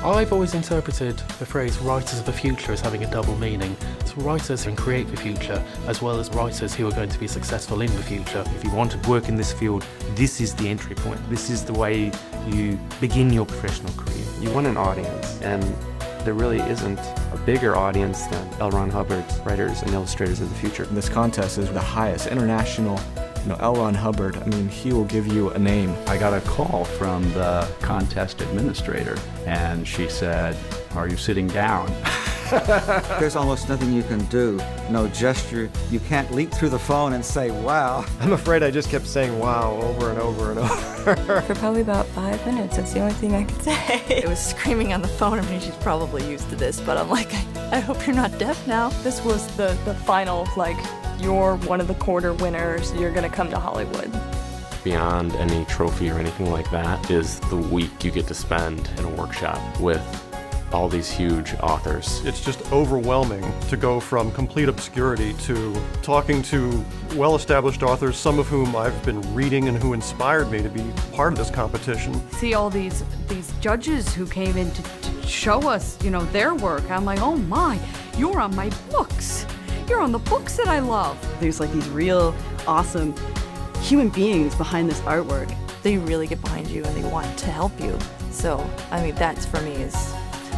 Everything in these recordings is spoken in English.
I've always interpreted the phrase writers of the future as having a double meaning. It's writers who create the future, as well as writers who are going to be successful in the future. If you want to work in this field, this is the entry point. This is the way you begin your professional career. You want an audience, and there really isn't a bigger audience than L. Ron Hubbard's Writers and Illustrators of the Future. This contest is the highest international. L. Ron Hubbard, he will give you a name. I got a call from the contest administrator, and she said, "Are you sitting down?" There's almost nothing you can do, no gesture. You can't leap through the phone and say, wow. I'm afraid I just kept saying wow over and over and over. For probably about 5 minutes, that's the only thing I could say. I was screaming on the phone. I mean, she's probably used to this, but I'm like, I hope you're not deaf now. This was the final, you're one of the quarter winners, you're gonna come to Hollywood. Beyond any trophy or anything like that is the week you get to spend in a workshop with all these huge authors. It's just overwhelming to go from complete obscurity to talking to well-established authors, some of whom I've been reading and who inspired me to be part of this competition. See all these judges who came in to show us, their work. I'm like, oh my, you're on my books. You're on the books that I love. There's these real awesome human beings behind this artwork. They really get behind you and they want to help you. So, that's for me is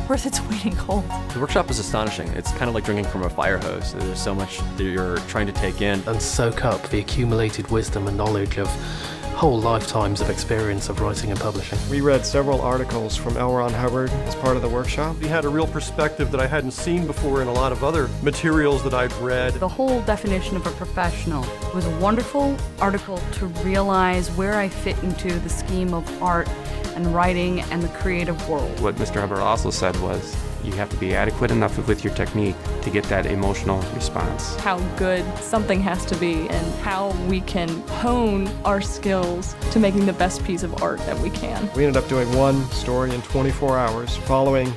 worth its weight in gold. The workshop is astonishing. It's kind of like drinking from a fire hose. There's so much that you're trying to take in. And soak up the accumulated wisdom and knowledge of whole lifetimes of experience of writing and publishing. We read several articles from L. Ron Hubbard as part of the workshop. He had a real perspective that I hadn't seen before in a lot of other materials that I'd read. The whole definition of a professional was a wonderful article to realize where I fit into the scheme of art and writing and the creative world. What Mr. Hubbard also said was, you have to be adequate enough with your technique to get that emotional response. How good something has to be and how we can hone our skills to making the best piece of art that we can. We ended up doing one story in 24 hours, following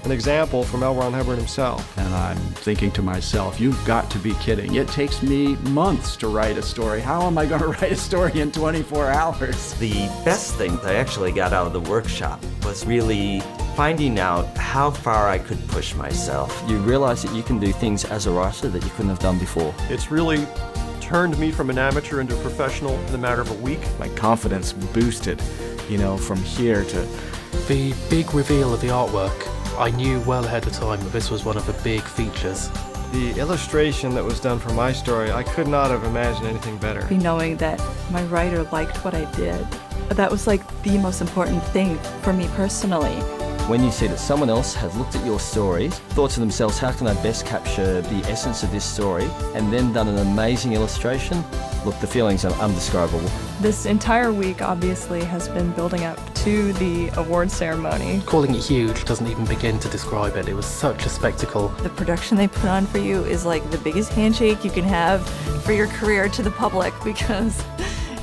an example from L. Ron Hubbard himself. And I'm thinking to myself, you've got to be kidding. It takes me months to write a story. How am I going to write a story in 24 hours? The best thing that I actually got out of the workshop was really finding out how far I could push myself. You realize that you can do things as a writer that you couldn't have done before. It's really turned me from an amateur into a professional in a matter of a week. My confidence boosted, from here to... The big reveal of the artwork, I knew well ahead of time that this was one of the big features. The illustration that was done for my story, I could not have imagined anything better. Knowing that my writer liked what I did, that was the most important thing for me personally. When you see that someone else has looked at your story, thought to themselves, how can I best capture the essence of this story, and then done an amazing illustration, look, the feelings are undescribable. This entire week obviously has been building up to the award ceremony. Calling it huge doesn't even begin to describe it. It was such a spectacle. The production they put on for you is the biggest handshake you can have for your career to the public because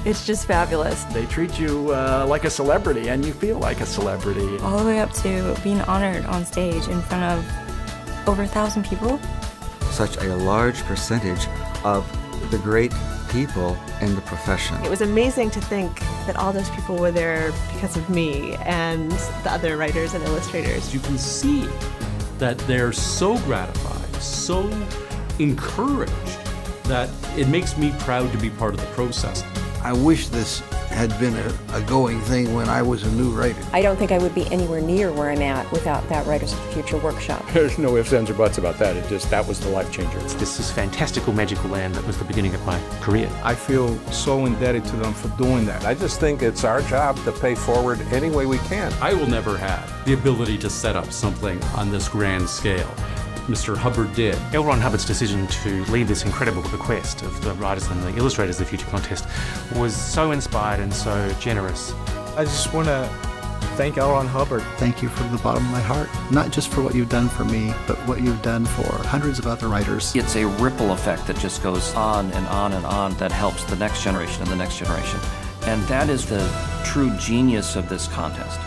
it's just fabulous. They treat you like a celebrity, and you feel like a celebrity. All the way up to being honored on stage in front of over 1,000 people. Such a large percentage of the great people in the profession. It was amazing to think that all those people were there because of me and the other writers and illustrators. You can see that they're so gratified, so encouraged, that it makes me proud to be part of the process. I wish this had been a going thing when I was a new writer. I don't think I would be anywhere near where I'm at without that Writers of the Future workshop. There's no ifs, ands, or buts about that. That was the life changer. This is fantastical magical land that was the beginning of my career. I feel so indebted to them for doing that. I just think it's our job to pay forward any way we can. I will never have the ability to set up something on this grand scale. Mr. Hubbard did. L. Ron Hubbard's decision to lead this incredible bequest of the Writers and the Illustrators of the Future contest was so inspired and so generous. I just want to thank L. Ron Hubbard. Thank you from the bottom of my heart, not just for what you've done for me, but what you've done for hundreds of other writers. It's a ripple effect that just goes on and on and on that helps the next generation and the next generation. And that is the true genius of this contest.